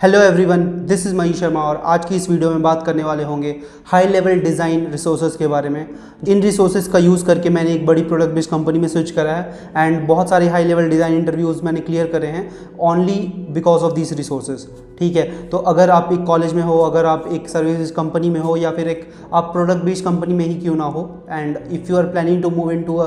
Hello everyone, this is Manish Sharma और आज की इस वीडियो में बात करने वाले होंगे हाई लेवल डिज़ाइन रिसोर्सेज के बारे में। इन रिसोर्सेज का यूज़ करके मैंने एक बड़ी प्रोडक्ट बेस्ड कंपनी में स्विच करा है एंड बहुत सारे हाई लेवल डिज़ाइन इंटरव्यूज़ मैंने क्लियर करे हैं only because of this resources. ठीक है, तो अगर आप एक कॉलेज में हो, अगर आप एक सर्विसेज कंपनी में हो या फिर एक आप प्रोडक्ट बेस्ड कंपनी में ही क्यों ना हो, and if you are planning to move in to a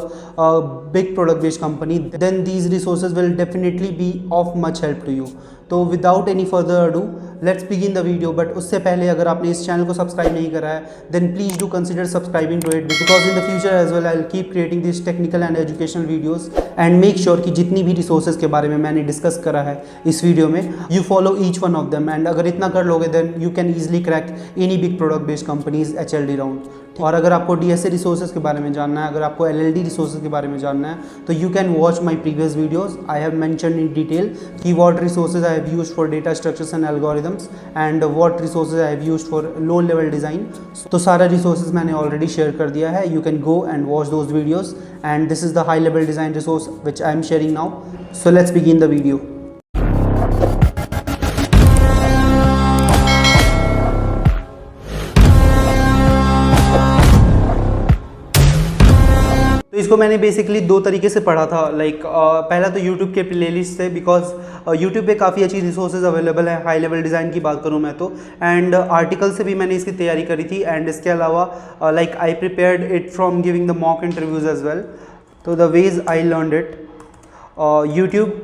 big product based company, then these resources will definitely be of much help to you. तो without any further ado let's begin the video. But उससे पहले अगर आपने इस channel को subscribe नहीं करा है then please do consider subscribing to it, because in the future as well I will keep creating this technical and educational videos and make sure कि जितनी भी रिसोर्सेज के बारे में मैंने डिस्कस करा है इस वीडियो में you follow each one of them. And अगर इतना कर लोगे then you can easily crack any big product based companies HLD round. और अगर आपको DSA रिसोर्सेज के बारे में जानना है, अगर आपको LLD रिसोर्सेज के बारे में जानना है, तो you can watch my previous videos. I have mentioned in detail कि what resources I have used for data structures and algorithms and what resources I have used for low level design. तो सारा resources मैंने already share कर दिया है। You can go and watch those videos and this is the high level design resource which I am sharing now. So let's begin the video. तो इसको मैंने basically दो तरीके से पढ़ा था। पहला तो यूट्यूब के प्लेलिस्ट से, बिकॉज यूट्यूब पे काफ़ी अच्छी रिसोर्सेज अवेलेबल है हाई लेवल डिज़ाइन की बात करूँ मैं तो, एंड आर्टिकल से भी मैंने इसकी तैयारी करी थी। एंड इसके अलावा I prepared it from giving the mock interviews as well. तो the ways I learned it, YouTube,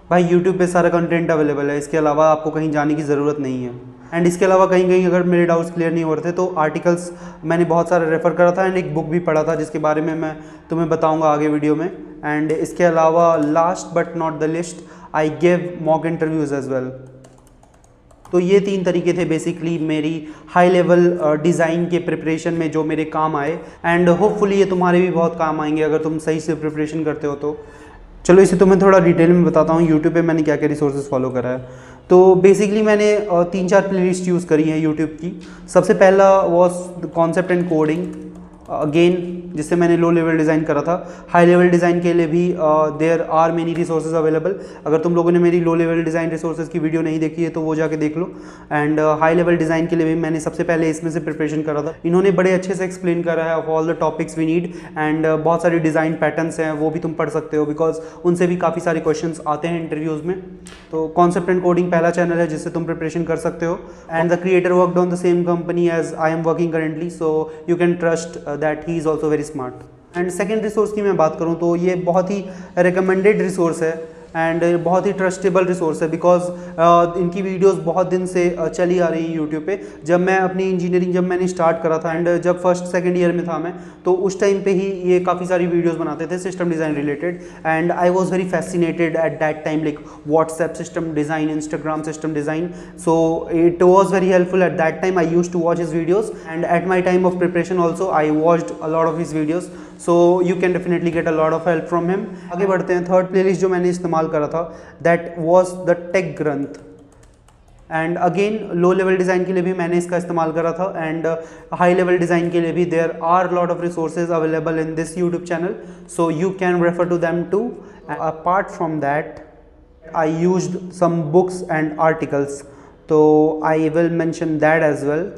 भाई यूट्यूब पे सारा कंटेंट अवेलेबल है, इसके अलावा आपको कहीं जाने की ज़रूरत नहीं है। एंड इसके अलावा कहीं कहीं अगर मेरे डाउट्स क्लियर नहीं हो रहे थे तो आर्टिकल्स मैंने बहुत सारे रेफ़र करा था एंड एक बुक भी पढ़ा था जिसके बारे में मैं तुम्हें बताऊंगा आगे वीडियो में। एंड इसके अलावा last but not the list, I give mock interviews as well. तो ये तीन तरीके थे बेसिकली मेरी हाई लेवल डिज़ाइन के प्रिपरेशन में जो मेरे काम आए, एंड होपफुली ये तुम्हारे भी बहुत काम आएंगे अगर तुम सही से प्रिपरेशन करते हो तो। चलो इसे तुम्हें थोड़ा डिटेल में बताता हूँ यूट्यूब पे मैंने क्या क्या रिसोर्सेज फॉलो करा है। तो बेसिकली मैंने 3-4 प्लेलिस्ट यूज़ करी हैं यूट्यूब की। सबसे पहला was concept and coding, again जिससे मैंने लो लेवल डिज़ाइन करा था। हाई लेवल डिज़ाइन के लिए भी there are many resources available. अगर तुम लोगों ने मेरी लो लेवल डिज़ाइन रिसोर्सेज की वीडियो नहीं देखी है तो वो जाके देख लो। एंड हाई लेवल डिज़ाइन के लिए भी मैंने सबसे पहले इसमें से प्रिपरेशन करा था। इन्होंने बड़े अच्छे से एक्सप्लेन करा है of all the topics we need, and बहुत सारी डिज़ाइन पैटर्न्स हैं वो भी तुम पढ़ सकते हो बिकॉज उनसे भी काफ़ी सारे क्वेश्चन आते हैं इंटरव्यूज़ में। तो कॉन्सेप्ट एंड कोडिंग पहला चैनल है जिससे तुम प्रिपरेशन कर सकते हो। And the creator worked on the same company as I am working currently, so you can trust that he is also very smart. And second resource की मैं बात करूँ तो ये बहुत ही रिकमेंडेड रिसोर्स है एंड बहुत ही ट्रस्टेबल रिसोर्स है बिकॉज इनकी वीडियोस बहुत दिन से चली आ रही हैं यूट्यूब पे। जब मैं अपनी इंजीनियरिंग जब मैंने स्टार्ट करा था एंड जब फर्स्ट सेकंड ईयर में था मैं, तो उस टाइम पे ही ये काफ़ी सारी वीडियोस बनाते थे system design related, and I was very fascinated at that time, like WhatsApp system design, Instagram system design. So it was very helpful at that time. I used to watch his videos and at my time of preparation also I watched a lot of his videos, so you can definitely get a lot of help from him. आगे बढ़ते हैं। Third playlist जो मैंने इस्तेमाल करा था that was the take ग्रंथ, and again low level design के लिए भी मैंने इसका इस्तेमाल करा था एंड हाई लेवल डिज़ाइन के लिए भी there are lot of resources available in this YouTube channel, so you can refer to them too. Apart from that I used some books and articles, तो I will mention that as well,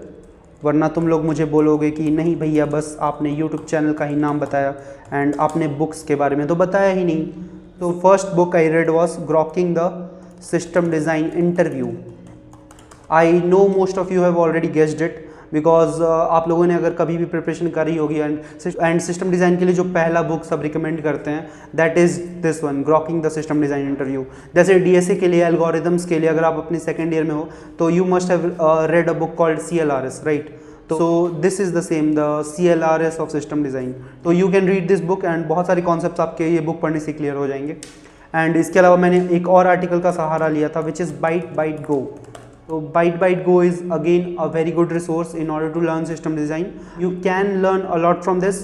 वरना तुम लोग मुझे बोलोगे कि नहीं भैया बस आपने यूट्यूब चैनल का ही नाम बताया एंड आपने बुक्स के बारे में तो बताया ही नहीं। तो first book I read was grokking the system design interview. I know most of you have already guessed it because आप लोगों ने अगर कभी भी प्रिपरेशन करी होगी एंड सिस्टम डिज़ाइन के लिए जो पहला बुक सब रिकमेंड करते हैं that is this one, grokking the system design interview. जैसे DSA के लिए, एल्गोरिदम्स के लिए अगर आप अपने सेकेंड ईयर में हो तो you must have read a book called CLRS, right? तो this is the same, the CLRS of system design. तो you can read this book and बहुत सारे कॉन्सेप्ट्स आपके ये बुक पढ़ने से क्लियर हो जाएंगे। एंड इसके अलावा मैंने एक और आर्टिकल का सहारा लिया था which is ByteByteGo. So ByteByteGo is again a very good resource in order to learn system design. You can learn a lot from this.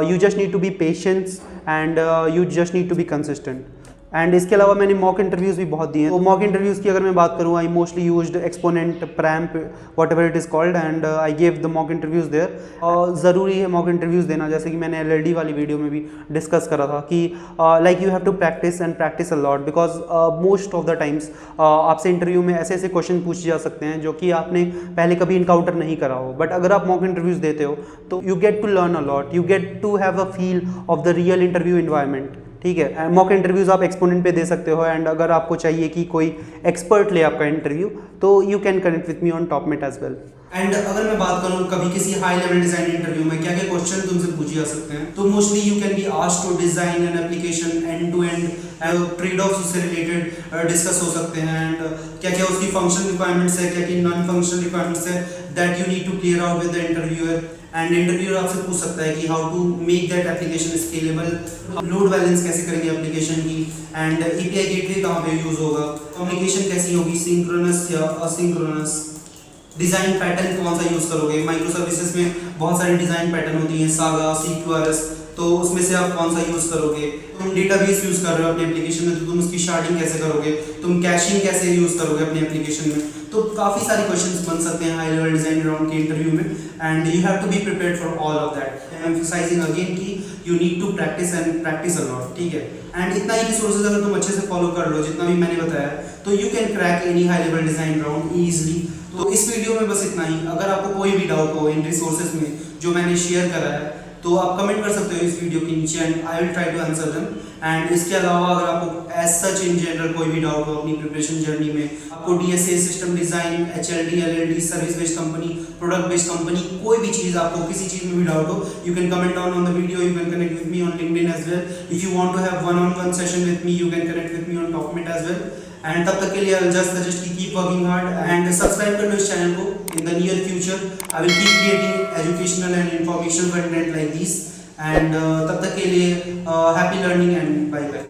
You just need to be patient and you just need to be consistent. And इसके अलावा मैंने mock interviews भी बहुत दिए हैं। तो mock interviews की अगर मैं बात करूँ, I mostly used Exponent, Pramp, whatever it is called, and I gave the mock interviews there. ज़रूरी है मॉक इंटरव्यूज़ देना, जैसे कि मैंने LLD वाली वीडियो में भी डिस्कस करा था कि like you have to practice and practice a lot, because most of the times आपसे इंटरव्यू में ऐसे ऐसे क्वेश्चन पूछे जा सकते हैं जो कि आपने पहले कभी इनकाउंटर नहीं करा हो, बट अगर आप मॉक इंटरव्यूज़ देते हो तो you get to learn a lot, you get to have a feel of the real interview environment. ठीक है, मॉक इंटरव्यूज़ आप एक्सपोनेंट पे दे सकते हो, एंड अगर आपको चाहिए कि कोई एक्सपर्ट ले आपका इंटरव्यू, तो you can connect with me on Topmate as well. And अगर मैं बात करूं कभी किसी हाई लेवल डिजाइन इंटरव्यू में क्या क्या क्वेश्चन तुमसे पूछे जा सकते हैं, तो mostly you can be asked to design an application end to end, trade off उससे रिलेटेड डिस्कस हो सकते हैं, एंड क्या क्या उसकी फंक्शन रिक्वायरमेंट्स है, क्या क्या नॉन फंक्शनल रिक्वायरमेंट्स है, that you need to clear out with the interviewer. And interviewer आपसे पूछ सकता है कि how to make that application scalable, load balance कैसे करेंगे एप्लीकेशन की, एंड API गेटवे कहाँ पे यूज होगा, कम्युनिकेशन कैसी होगी, सिंक्रोनस या असिंक्रोनस, डिजाइन पैटर्न कौन सा यूज करोगे। माइक्रो सर्विसेज में बहुत सारी डिजाइन पैटर्न होती हैं, सागा, CQRS, तो उसमें से आप कौन सा यूज करोगे। तुम डेटाबेस यूज कर रहे हो अपने एप्लीकेशन में, तो तुम उसकी शार्डिंग कैसे करोगे, तुम कैशिंग कैसे यूज करोगे अपने एप्लीकेशन में। तो काफ़ी सारे क्वेश्चंस बन सकते हैं हाई लेवल डिजाइन राउंड के इंटरव्यू में, and you have to be prepared for all of that, emphasising again कि you need to practice and practice a lot. ठीक है, एंड इतना ही रिसोर्सेज अगर तुम अच्छे से फॉलो कर लो जितना भी मैंने बताया, तो you can crack any high level design round easily. तो इस वीडियो में बस इतना ही। अगर आपको कोई भी डाउट हो इन रिसोर्सेज में जो मैंने शेयर करा है, तो आप कमेंट कर सकते हो इस वीडियो के नीचे, and I will try to answer them. And इसके अलावा अगर आपको एज सच इन जनरल कोई भी डाउट हो अपनी प्रिपरेशन जर्नी में, आपको DSA, system design, HLD, LLD, service based company, product based company, कोई भी चीज़, आपको किसी चीज़ में भी डाउट हो, you can comment down on the video, you can connect with me on LinkedIn as well. If you want to have one-on-one session with me, you can connect with me on Topmate as well. And तब तक के लिए I will just suggest कि keep working hard and subscribe कर लो इस channel को। In the near future I will keep creating educational and information content like this, and तब तक के लिए happy learning and bye bye.